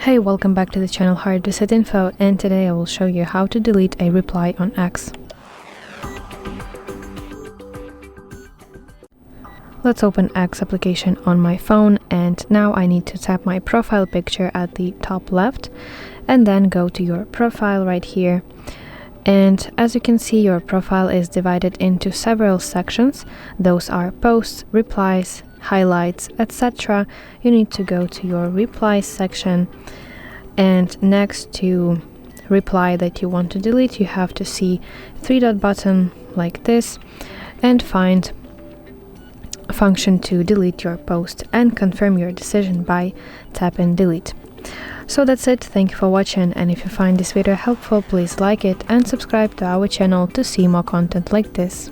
Hey, welcome back to the channel HardReset.Info, and today I will show you how to delete a reply on X. Let's open X application on my phone, and now I need to tap my profile picture at the top left and then go to your profile right here. And as you can see, your profile is divided into several sections. Those are posts, replies, highlights, etc. You need to go to your replies section, and next to reply that you want to delete, you have to see three-dot button like this and find a function to delete your post and confirm your decision by tapping delete. So that's it. Thank you for watching, and if you find this video helpful, please like it and subscribe to our channel to see more content like this.